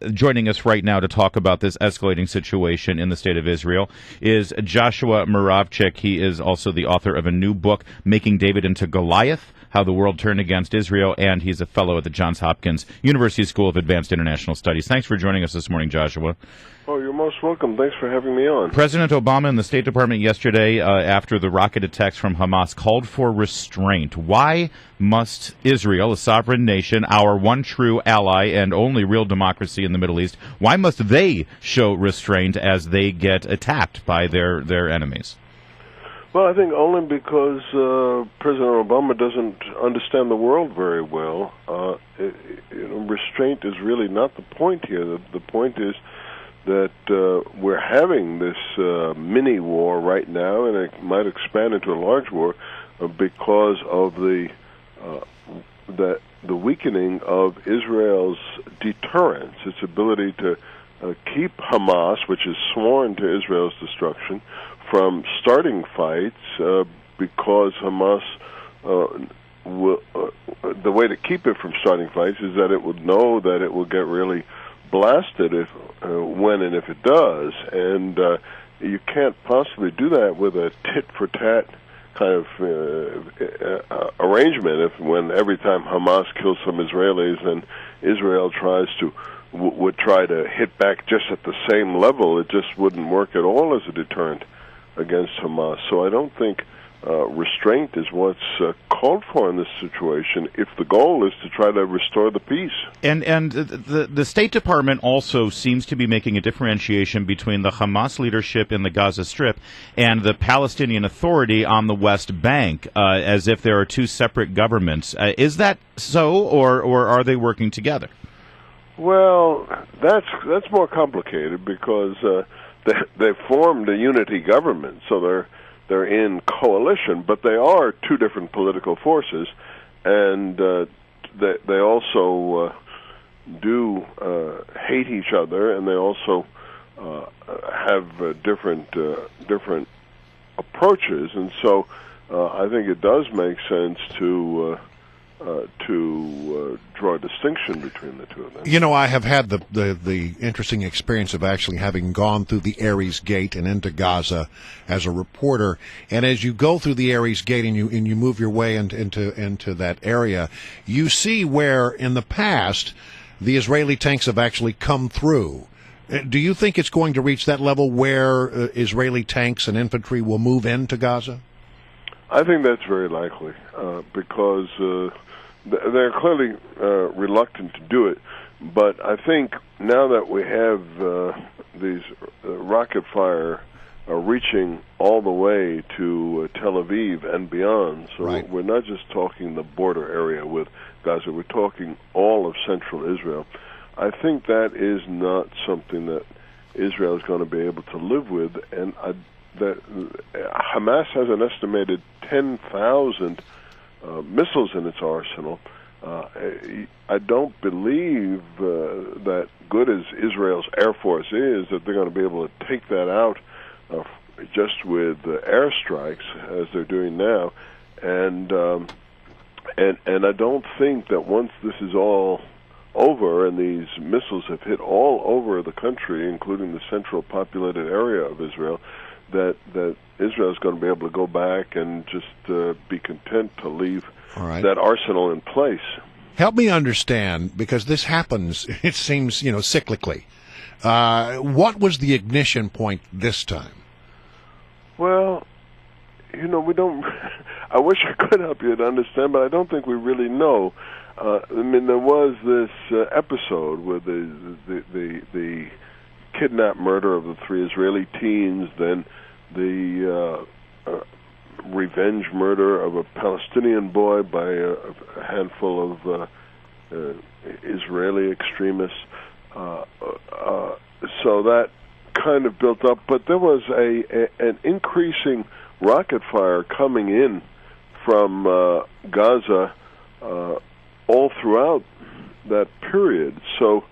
Joining us right now to talk about this escalating situation in the state of Israel is Joshua Muravchik. He is also the author of a new book, Making David into Goliath, How the World Turned Against Israel, and he's a fellow at the Johns Hopkins University School of Advanced International Studies. Thanks for joining us this morning, Joshua. Oh, you're most welcome. Thanks for having me on. President Obama and the State Department yesterday, after the rocket attacks from Hamas, called for restraint. Why must Israel, a sovereign nation, our one true ally and only real democracy in the Middle East, why must they show restraint as they get attacked by their enemies? Well, I think only because President Obama doesn't understand the world very well. Restraint is really not the point here. The point is that we're having this mini war right now, and it might expand into a large war because of the weakening of Israel's deterrence, its ability to keep Hamas, which is sworn to Israel's destruction, from starting fights because Hamas the way to keep it from starting fights is that it would know that it will get really blasted when and if it does, and you can't possibly do that with a tit-for-tat kind of arrangement. When every time Hamas kills some Israelis, and Israel would try to hit back just at the same level, it just wouldn't work at all as a deterrent against Hamas. So I don't think restraint is what's called for in this situation if the goal is to try to restore the peace. And the State Department also seems to be making a differentiation between the Hamas leadership in the Gaza Strip and the Palestinian Authority on the West Bank, as if there are two separate governments. Is that so, or are they working together? Well, that's more complicated because they formed a unity government, so they're in coalition, but they are two different political forces, and they also do hate each other, and they also have different approaches, and so I think it does make sense to draw a distinction between the two of them. You know, I have had the interesting experience of actually having gone through the Ares Gate and into Gaza as a reporter. And as you go through the Ares Gate and you move your way into that area, you see where in the past the Israeli tanks have actually come through. Do you think it's going to reach that level where Israeli tanks and infantry will move into Gaza? I think that's very likely because they're clearly reluctant to do it. But I think now that we have these rocket fire reaching all the way to Tel Aviv and beyond, so right. We're not just talking the border area with Gaza, we're talking all of central Israel. I think that is not something that Israel is going to be able to live with, and that Hamas has an estimated 10,000 missiles in its arsenal. I don't believe that, good as Israel's Air Force is, that they're going to be able to take that out just with airstrikes as they're doing now. And I don't think that once this is all over and these missiles have hit all over the country, including the central populated area of Israel, that Israel is going to be able to go back and just be content to leave that arsenal in place. Help me understand, because this happens, it seems, cyclically. What was the ignition point this time? Well, we don't. I wish I could help you to understand, but I don't think we really know. There was this episode with the kidnap murder of the 3 Israeli teens, then the revenge murder of a Palestinian boy by a handful of Israeli extremists. So that kind of built up, but there was an increasing rocket fire coming in from Gaza all throughout that period. So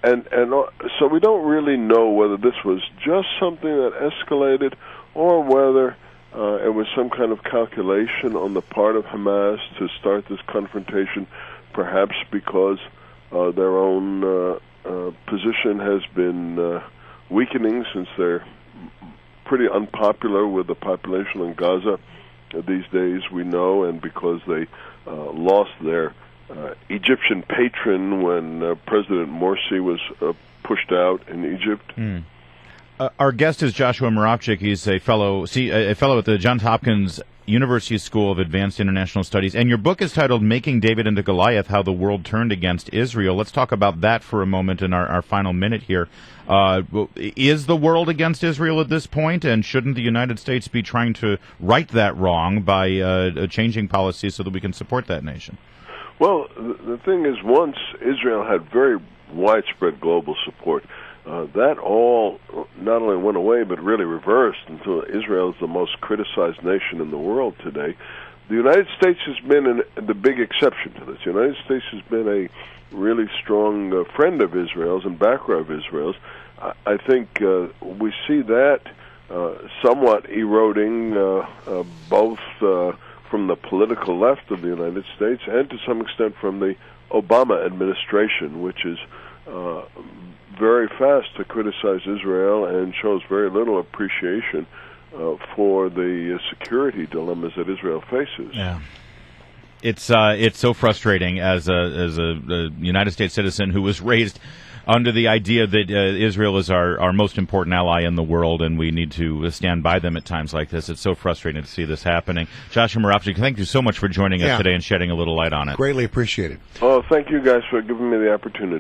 so we don't really know whether this was just something that escalated or whether it was some kind of calculation on the part of Hamas to start this confrontation, perhaps because their own position has been weakening since they're pretty unpopular with the population in Gaza these days, we know, and because they lost their Egyptian patron when President Morsi was pushed out in Egypt. Our guest is Joshua Muravchik. He's a fellow at the Johns Hopkins University School of Advanced International Studies. And your book is titled Making David into Goliath, How the World Turned Against Israel. Let's talk about that for a moment in our final minute here. Is the world against Israel at this point, and shouldn't the United States be trying to right that wrong by changing policies so that we can support that nation? Well, the thing is, once Israel had very widespread global support, that all not only went away, but really reversed until Israel is the most criticized nation in the world today. The United States has been the big exception to this. The United States has been a really strong friend of Israel's and backer of Israel's. I think we see that somewhat eroding both from the political left of the United States and to some extent from the Obama administration, which is very fast to criticize Israel and shows very little appreciation for the security dilemmas that Israel faces. Yeah. It's so frustrating as a United States citizen who was raised under the idea that Israel is our most important ally in the world, and we need to stand by them at times like this. It's so frustrating to see this happening. Joshua Muravchik, thank you so much for joining us today and shedding a little light on it. Greatly appreciated. Oh, thank you guys for giving me the opportunity.